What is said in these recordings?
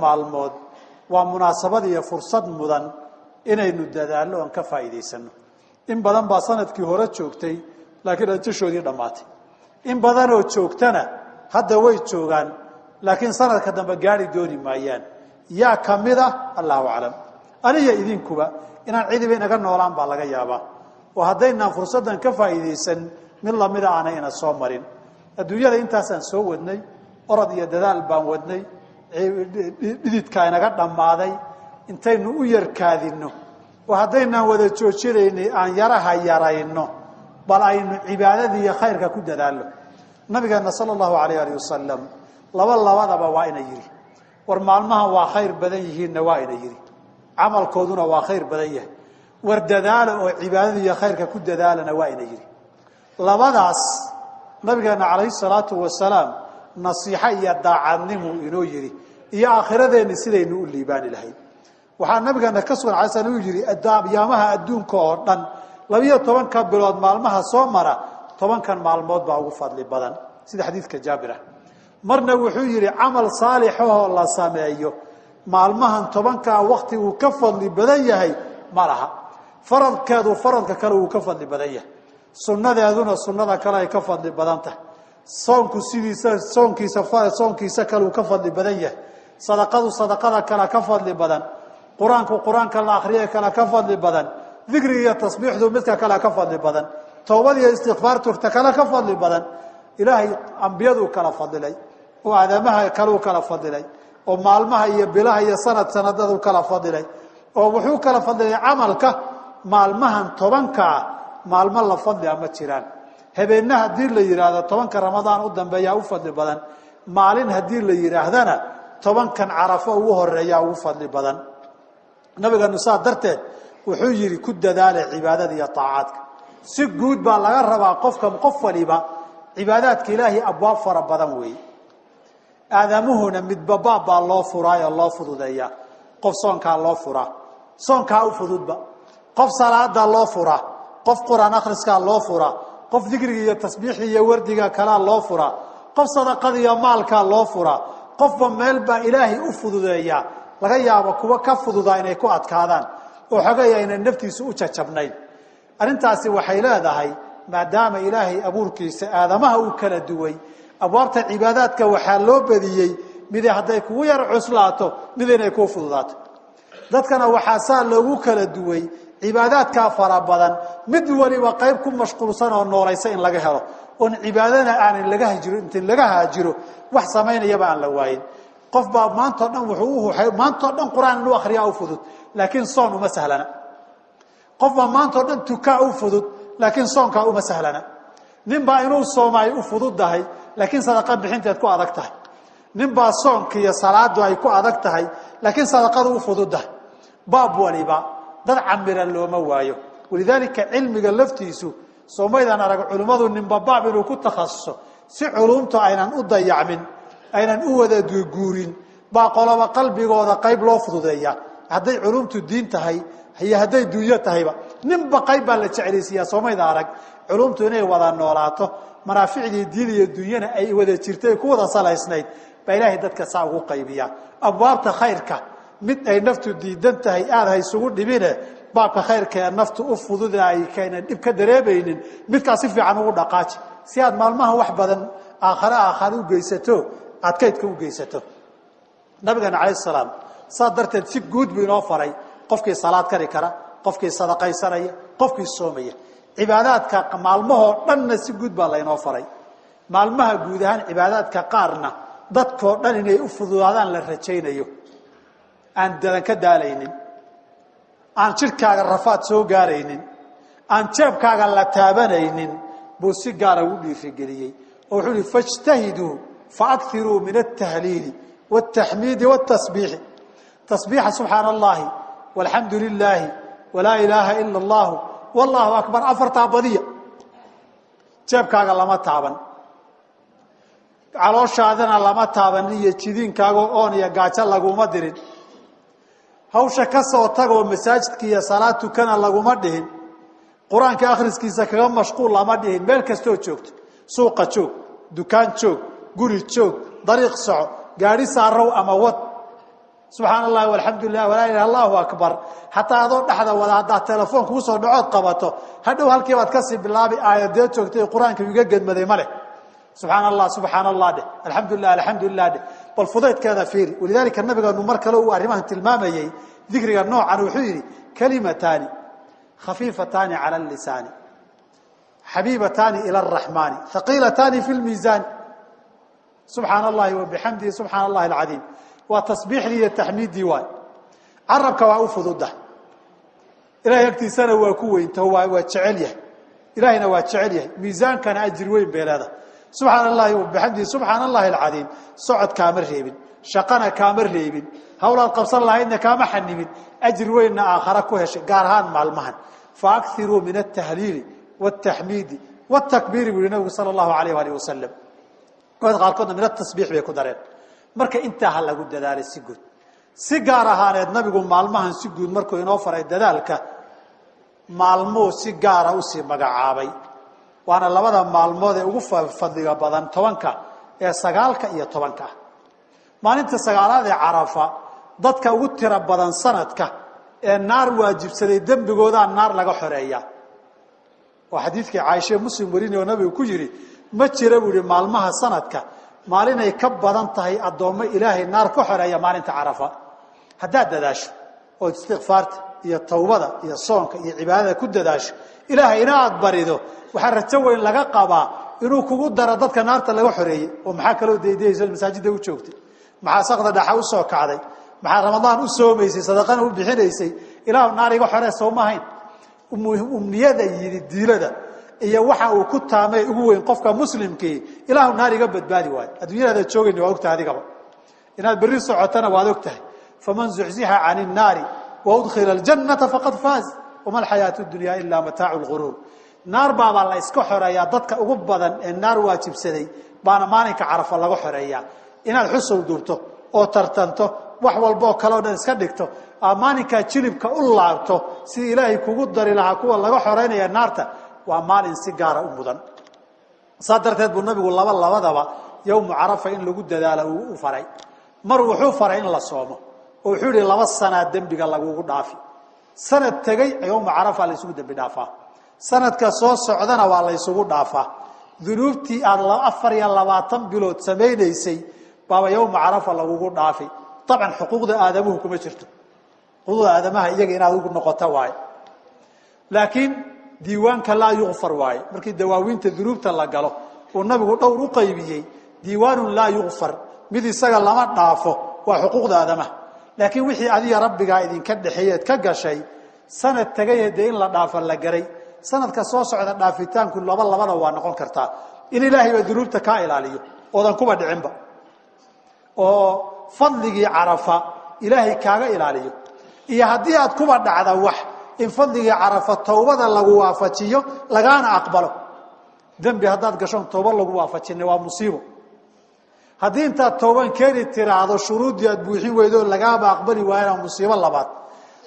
maalmood waa munaasabad iyo fursad mudan inaynu dadaalno oo ka faa'iideysano in badan baa sanadkii hore joogtay laakiin ajashoodii dhamaatay in badan oo joogtana hadda way joogaan laakiin sanadka dambe gaari dooni maayaan yaa kamida Allahu a'lam aniga idinkuba inaan ciidiba inaga noolaan baa laga yaabaa oo haddaynan fursadan ka faa'iideysan mid lamida aanay ina soo marin adduunyada intaasaan soo wadnay orod iyo dadaal baan wadnay dhididka inaga dhamaaday intaynu u yarkaadino oo haddaynan wada joojinaynay aan yaraha yarayno bal aynu cibaadadii iyo khayrka ku dadaalno nabigeena sallallahu alayhi wa sallam labadaba waa ina yiri war maalmaha waa khayr badan yihiin waa ina yiri amalkooduna waa khayr badan yahay war dadaalo oo cibaadadii iyo khayrka ku dadaalana waa ina yiri labadaas nabigeena alayhi salatu wasalaam nasiixa iyo daacadnimo inoo yiri iyo aakhiradeenna sidaynu u liibaan ilahay waxaa nabigeena ka sugan xasan uu yiri adaabyaamaha adduunka oo dhan 12 ka bilood maalmaha soo mara 10 kan maalmood baa ugu fadli badan sida xadiiska Jaabir marna wuxuu yiri amal saalix oo la sameeyo maalmahan 10 ka waqti uu ka fadli badan yahay malaha faradka kale uu ka fadli badan yahay sunnadeeduna sunnada kale ay ka fadli badan tahay soonkiisa kale uu ka fadli badan yahay sadaqada kale ka fadli badan quraanka la akhriyo kale ka fadli badan dhikriga iyo tasbiixdu midka kale ka fadli badan toobada iyo istighfaartu kale ka fadli badan ilaahay anbiyadu kala fadilay oo aadamaha kala fadilay oo maalmaha iyo bilaha iyo sanadadu kala fadilay oo wuxuu kala fadilay amalka maalmahan 10ka maalmo la fadli ama jiraan habeenaha hadii la yiraahdo 10ka ramadaan u dambeeya u fadli badan maalin hadii la yiraahdana 10kan Arafo ugu horeeya ugu fadli badan nabiga nusaa darteed wuxuu yiri ku dadaalay cibaadada iyo taacadka si guud baa laga rabaa qof waliba cibaadadka ilaahi abwaab fara badan weey aadamuhuna mid baaba loo furaayo loo fududeeya qof soonka loo fura soonka u fududba qof salaada loo fura qof quraan akhriska loo fura qof dhikriga iyo tasbiixda iyo wardiga kala loo fura qof sadaqada iyo maalka loo fura qofba meelba ilaahi u fududeeya laga yaabo kuwa ka fududaa inay ku adkaadaan oo xogaya inay naftiisu u jajabnayn arintaasi waxay leedahay maadaama ilaahi abuurkiisa aadamaha uu kala duway abwaabta cibaadadka waxa loo badiyay mid haday kugu yar cuslaato mid inay ku fududaato dadkana waxa saa loogu kala duway cibaadadka fara badan mid waliba qayb ku mashquulsan oo noolaysa in laga helo oo cibaadana aan laga hajiro inta laga haajiro wax sameynayaba aan la waayin qof baa maanta dhan wuxuu maanta dhan quraan loo akhriyaa u fudud laakiin soon uma sahlana qof baa maanta dhan tukaa u fudud laakiin soonka uma sahlana nin baa inuu soomay u fududahay laakiin sadaqa bixinteed ku adag tahay nin baa soonka iyo salaadu ay ku adag tahay laakiin sadaqadu u fududahay baab waliba dad camira looma waayo walidaalika cilmiga laftiisu soomaydan arag culimadu nin baab inuu ku takhasuso si culumta aynan u dayacmin aynan u wada guurin baa qolaba qalbigooda qayb loo fududeeyaa haday culumtu diin tahay haday duuyo tahayba ninba qayb baa la jeclaysiyaa soomayda arag culumtu inay wada noolaato manaaficdii diin iyo dunyana ay wada jirtay ku wada salaysnayd baa ilaahay dadka saa ugu qaybiya abwaabta khayrka mid ay naftu diidan tahay aad haysugu dhibine baabka khayrka ee naftu u fududaay keenan dib ka dareebaynin midkaas si fiican ugu dhaqaaji si aad maalmaha wax badan aakhira u geysato aad kaydka u geysato nabiga alayhi salaam sadarteed si guud buu inoo faray qofkii salaad kari kara qofkii sadaqaysanaya qofkii soomaya cibaadadka maalmaha dhanna si guud baa la inoo faray maalmaha guud ahaan cibaadadka qaarna dadkoo dhan inay u fududaadaan la rajaynayo aan dadan ka daalaynin aan jirkaaga rafaad soo gaaraynin aan jeebkaaga la taabanaynin buu si gaar ah u dhiirigeliyay oo wuxuu fajtahidu fa'kthiru min at-tahlil wat-tahmid wat-tasbih tasbih subhanallahi walhamdulillah wala ilaha illa allah wallahu akbar afarta badiya jeebkaaga lama taaban calooshaadana lama taaban iyo jidiinkaaga oon iyo gaajo laguma dirin hawsha ka soo tago masaajidka iyo salaatu kana laguma dhihin quraanka akhriskiisa kaga mashquul lama dhihin meel kasto joogto suuqa joog dukaan joog guri joog dariiq soco gaari saaraw ama wad subxaan allahi walxamdu lilah walaa ilaha allahu akbar xataa adoo dhexda wada haddaad telefoon kuu soo dhacood qabato hadhow halkii baad kasii bilaabi aayadee joogtay qur-aanka iga gedmaday ma leh subxaan allah dheh alxamdulilah dheh bal fudaydkeeda fiiri walidaalika nabigeenu mar kale uu arrimahan tilmaamayey dikriga noocan wuxuu yidhi kalimataani khafiifataani cala lisaani xabiibataani ila araxmaani haqiilataani fi lmiisaani subxaan allahi wabixamdihi subxaan allahi alcadiim waa tasbiixdii iyo taxmiiddii waay carabka waa u fududa ilahay agtiisana waa ku weynto waa jecel yahay ilahayna waa jecel yahay miisaankana ajir weyn bay leedahay subxaan allahi wabixamdihi subxaan allahi alcadiim socod kaama reebin shaqana kaama reebin hawlaad qabsan lahaydna kaama xanimin ajir weynna aakhara ku heshay gaar ahaan maalmahan faakiruu min altahliili wاtaxmiidi wاtakbiiri buu yihi nabigu sala allahu alayh alih wasalam qaarkoodna min atasbiix bay ku dareen marka intaa ha lagu dadaalay si guud si gaar ahaaneed nabigu maalmahan si guud markuu inoo faray dadaalka maalmuu si gaara usii magacaabay waana labada maalmood ee ugu fadliga badan 10ka ee 9ka iyo 10ka maalinta 9aad ee Carafa dadka ugu tira badan sanadka ee naar waajibsaday dambigooda naar laga xoreeyaa waa xadiiskii Aisha Muslim warinay nabigu ku yiri ma jira buu maalmaha sanadka maalin ay ka badan tahay adooma Ilaahay naar ku xoreeya maalinta Carafa hadaa dadaasho oo istighfaarta iyo tawbada iyo soonka iyo cibaadada ku dadaasho Ilaahay inaad barido waxa rajo weyn laga qabaa inuu kugu daro dadka naarta laga xoreeyay oo maxaa kale oo deedeeyay masaajidda u joogtay maxaa saqda dhaxa u soo kacday maxaa ramadaan u soomaysay sadaqana u bixinaysay Ilaahu naar iga xoreey soomahayn umniyada yiri diilada iyo waxa uu ku taamay ugu weyn qofka muslimkii Ilaahu naar iga badbaadi waay adduunyada joogayna waa ogtahay adigaba inaad bari socotana waad ogtahay faman zuhziha 'anil naari wa udkhila al-jannata faqad faz wama al-hayatu ad-dunya illa mata'ul ghurur naar baba la iska xoreeyaa dadka ugu badan ee naar waajibsaday baana maalinka Carafa laga xoreeyaa inaad xusul durto oo tartanto wax walba oo kale oo dhan iska dhigto maalinka jilibka u laabto si Ilaahay kugu dari laha kuwa laga xoreeynaya naarta waa maalin si gaar ah u mudan sadarteed buu nabigu labadaba yawm Carafa in lagu dadaalo uu faray mar wuxuu faray in la soomo oo wuxuu yiri 2 sano dambiga lagu dhaafi sanad tagay yawm Carafa la isugu dambi dhaafaa sanadka soo socdana waa la isugu dhaafaa dunuubtii aad 24 bilood sameeysay baba yawm Carafa lagu dhaafi taban xuquuqda aadamuhu kuma jirto xuquuqda aadamaha iyaga inaad ugu noqoto waay laakiin diiwaanka la yughfar waay markii dawaawinta dunuubta la galo oo nabigu dhowr u qaybiyay diiwaanun la yughfar mid isaga lama dhaafo waa xuquuqda aadamaha laakiin wixii adiga rabbiga idin ka dhaxeeyay ka gashay sanad tagay in la dhaafo la garay sanadka soo socda dhaafitaanku labada waa noqon kartaa in Ilaahay ba dunuubta ka ilaaliyo oodan kuba dhicinba oo fadligii Carafa Ilaahay kaaga ilaaliyo iyo hadii aad kuba dhacda wax in fadligii Carafa tawbada lagu waafajiyo lagaana aqbalo dambi hadaad gasho tawba lagu waafajinay waa musiibo hadii inta tawban keeni tiraado shuruudii aad buuxin weydo lagaaba aqbali waayna musiibo labaad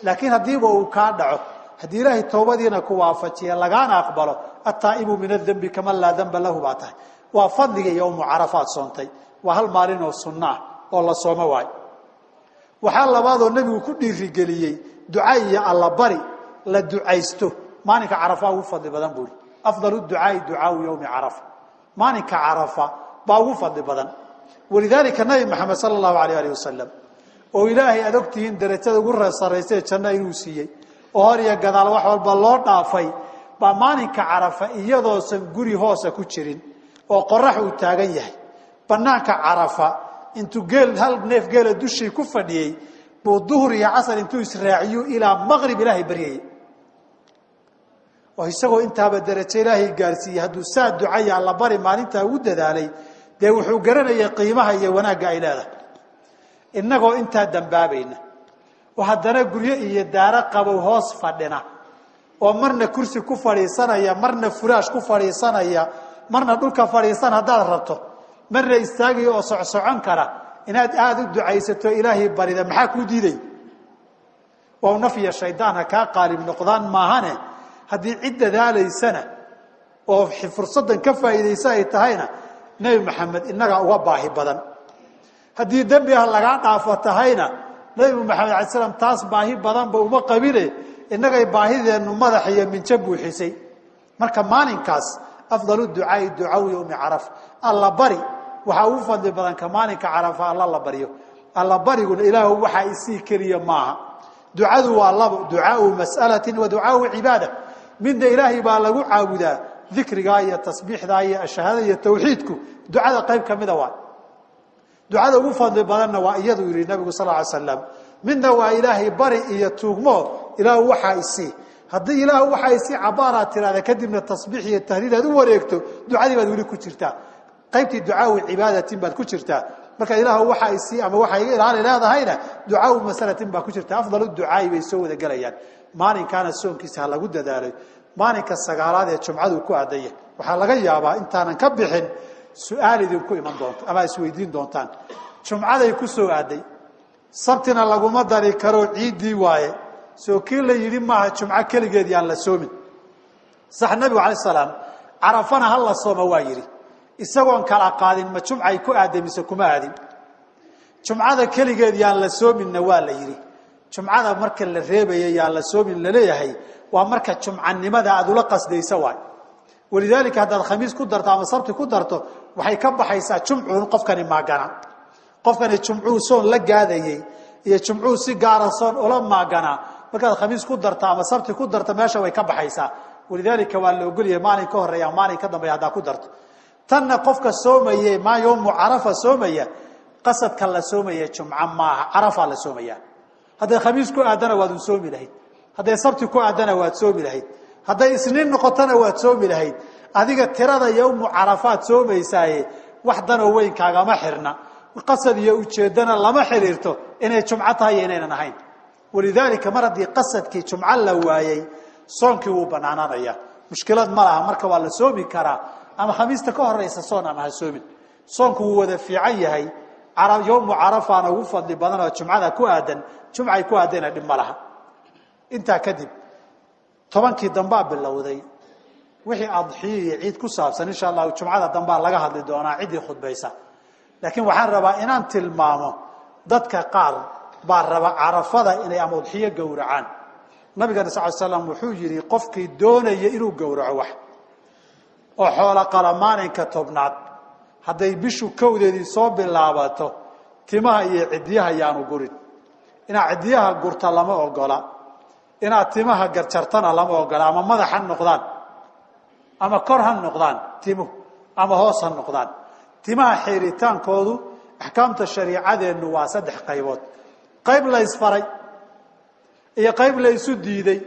laakiin hadii uu ka dhaco hadii Ilaahay tawbadiina ku waafajiyo lagaana aqbalo at-taa'ibu min adh-dhanbi kama la dhanba lahu baatah waa fadligii yawm Carafa soontay waa hal maalin oo sunnah oo la soomo waay waxa labaadoo nabigu ku dhiirigeliyay ducaa iyo alla bari la ducaysto maalinka Carafa ugu fadli badan buu afdalu ducaa ducaa yawm Carafa maalinka Carafa baa ugu fadli badan walidaalika nabi Muhammad sallallahu alayhi wa sallam oo Ilaahay adogtiin darajada ugu sarreysay janna inuu siiyay oo horiya gadaal wax walba loo dhaafay baa maalinka Carafa iyadoo san guri hoose ku jirin oo qorax uu taagan yahay banaanka Carafa intuu geel hal neef geel dushii ku fadhiyay buu duhur iyo casar intuu israaciyo ilaa maghrib Ilaahay bariyay oo isagoo intaaba darajo Ilaahay gaarsiiyay haduu saa ducaya alla bari maalinta ugu dadaalay de wuxuu garanayay qiimaha iyo wanaaga ay leedahay inagoo inta dambaabayna oo haddana guryo iyo daara qabow hoos fadhina oo marna kursi ku fadhiisanaya marna furaash ku fadhiisanaya marna dhulka fadhiisan hadaad rabto marna istaagay oo socon kara inaad aad u ducaysato Ilaahay barida maxaa ku diiday oo nafiya shaydaanka ka qaalib noqdaan maahane hadii cid dadaalaysana oo fursadan ka faa'iideysan ay tahayna nabi Muhammad inaga uga baahi badan hadii dambi laga dhaafo tahayna nabi maxamed alayhi salaam taas baahi badan ba uma qabine inagay baahideenu madax iyo minja buuxisay marka maalinkaas afdalu ducaa ducaa yawm araf alla bari waxa uu fadli badan ka maalinka arafa alla la bariyo alla bariguna ilaahu waxa isii kaliya maaha ducadu waa labo ducaa mas'alatin wa ducaa ibada min ilaahi baa lagu caabudaa dhikriga iyo tasbiixda iyo ashhada iyo tawxiidku ducada qayb kamida waa ducada ugu fadli badanna waa iyadu yiri nabigu sallallahu alayhi wasallam minna waa ilaahi bari iyo tuugmo ilaahu waxa isii hadii ilaahu waxa isii cabaara tirada kadibna tasbiix iyo tahliil aad u wareegto ducadii baad wali ku jirtaa qaybtii ducaa ibadatin baad ku jirtaa marka ilaahu waxa isii ama waxa iga ilaali leedahayna ducaa masalatin baa ku jirtaa afdalu ducaa bay soo wada galayaan maalinkaana soonkiisa lagu dadaalay maalinka sagaalaad ee jumcadu ku aadaya waxa laga yaabaa intaanan ka bixin su'aal idin ku iman doonto ama isweydiin doontaan jumcaday ku soo aaday sabtina laguma dari karo ciidii waaye soo kii la yiri ma jumca kaligeed yaan la soomin sax nabi alayhi salaam arafana hal la sooma waa yiri isagoon kala qaadin ma jumcay ku aadamise kuma aadin jumcada kaligeed yaan la soominna waa la yiri jumcada marka la reebayay yaan la soomin la leeyahay waa marka jumcanimada aad ula qasdaysa waay walidaalika haddaad khamiis ku darto ama sabti ku darto waxay ka baxaysaa jumcuun qofkani maagana qofkani jumcuu soon la gaadayay iyo jumcuu si gaar ah soon ula maagana markaad khamiis ku darto ama sabti ku darto meesha way ka baxaysaa walidaalika waa la ogol yahay maalin ka horeeya maalin ka dambeeya haddaa ku darto tanna qofka soomayay ma yawm arafa soomaya qasadka la soomaya jumca maaha arafa la soomaya hadday khamiis ku aadana waad soomi lahayd hadday sabti ku aadana waad soomi lahayd hadday isniin noqotana waad soomi lahayd adiga tirada yawm arafaat soomaysaaye wax dan oo weyn kaaga ma xirna qasad iyo ujeedana lama xiriirto inay jumca tahay inaynan ahayn walidaalika maradi qasadkii jumca la waayay soonkii uu banaananaya mushkilad ma laha marka waa la soomi karaa ama khamiista ka horeysa soon ama ha soomin soonku wuu wada fiican yahay yawm arafana ugu fadli badan oo jumcada ku aadan jumcay ku aadana dhib ma laha inta kadib tobankii damba bilowday wixii adxiye ciid ku saabsan insha Allah jumcada damba laga hadli doonaa ciidii khudbaysa laakiin waxaan rabaa inaan tilmaamo dadka qaar baa raba arafada inay ama adxiye gowracaan nabiga sallallahu alayhi wasallam wuxuu yiri qofkii doonaya inuu gowraco wax oo xoolo qalamaaninka tobnaad hadday bishu kowdeedii soo bilaabato timaha iyo cidiyaha yaanu gurin ina cidiyaha gurta lama ogola ina timaha garjartana lama ogola ama madaxa noqdaan ama kor han noqdaan timu ama hoos han noqdaan timaha xeeritaankoodu ahkaamta shariicadeenu waa saddex qaybood qayb la isfaray iyo qayb la isu diiday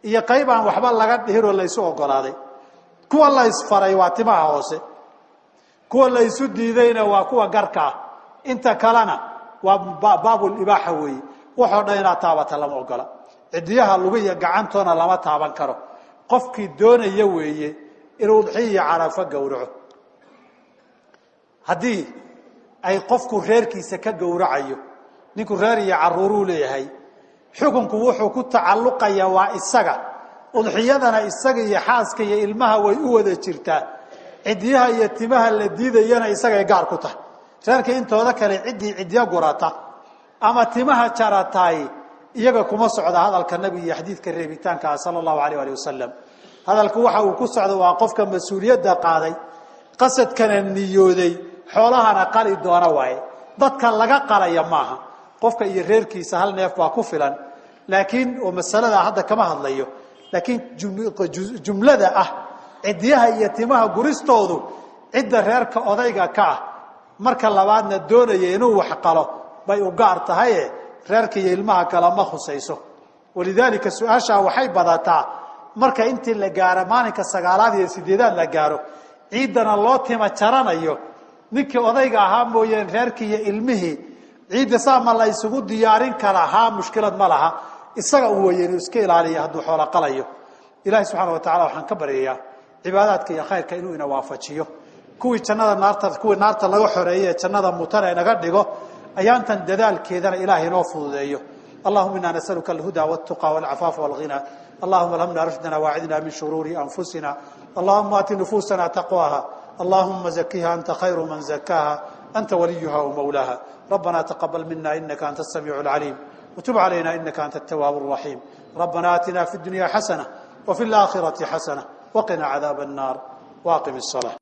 iyo qayb aan waxba laga dhihiro la isu ogolaaday kuwa la isfaray waa timaha hoose kuwa la isu diidayna waa kuwa garka inta kalena waa baabul ibaaha weey wuxuu dhayna taabata lama ogola cidiyaha lugu iyo gacantoona lama taaban karo qofkii doonaya weeye inuu udxiya arafa gowraco hadii ay qofku reerkiisa ka gowracayo ninku reer iyo caruuru leeyahay xukunku wuxuu ku tacalluqaya waa isaga udxiyadana isaga iyo xaaska iyo ilmaha way u wada jirtaa cidiyaha iyo timaha la diidayana isaga gaar ku tahay reerka intooda kale cidiya gurata ama timaha jaratay iyaga kuma socda hadalka nabiga iyo xadiidka reebitaanka sallallahu alayhi wa sallam hadalku waxa uu ku socdo waa qofka mas'uuliyadda qaaday qasadkana niyooday xoolahana qali doona waaye dadka laga qalaya maaha qofka iyo reerkiisa hal neef waa ku filan laakiin oo masalada hadda kama hadlayo laakiin jumlada ah cidiyaha iyo timaha guristoodu cidda reerka odayga ka ah marka labaadna doonaya inuu wax qalo bay u gaar tahay reerka iyo ilmaha kala ma khusayso walidaalika su'aasha waxay badataa marka intii la gaaro maalinka 9aad iyo 8aad la gaaro ciidana loo tima jaranayo ninkii odayga ahaa mooyeen reerka iyo ilmihii ciidda saama la isugu diyaarin kara ha mushkilad ma laha isaga uu weeyeen iska ilaaliyo hadduu xoolo qalayo ilaahay subhanahu wa ta'ala waxaan ka baryayaa cibaadaadka iyo khayrka inuu ina waafajiyo kuwii naarta laga xoreeyay jannada mutana inaga dhigo ayaantan dadaalkeedana ilaahay noo fududeeyo اللهم إنا نسألك الهدى والتقى والعفاف والغنى اللهم الهمنا رشدنا واعذنا من شرور أنفسنا اللهم آت نفوسنا تقواها اللهم زكيها أنت خير من زكاها أنت وليها ومولاها. ربنا تقبل منا إنك أنت السميع العليم وتب علينا إنك أنت التواب الرحيم. ربنا آتنا في الدنيا حسنة وفي الآخرة حسنة وقنا عذاب النار. واقم الصلاة.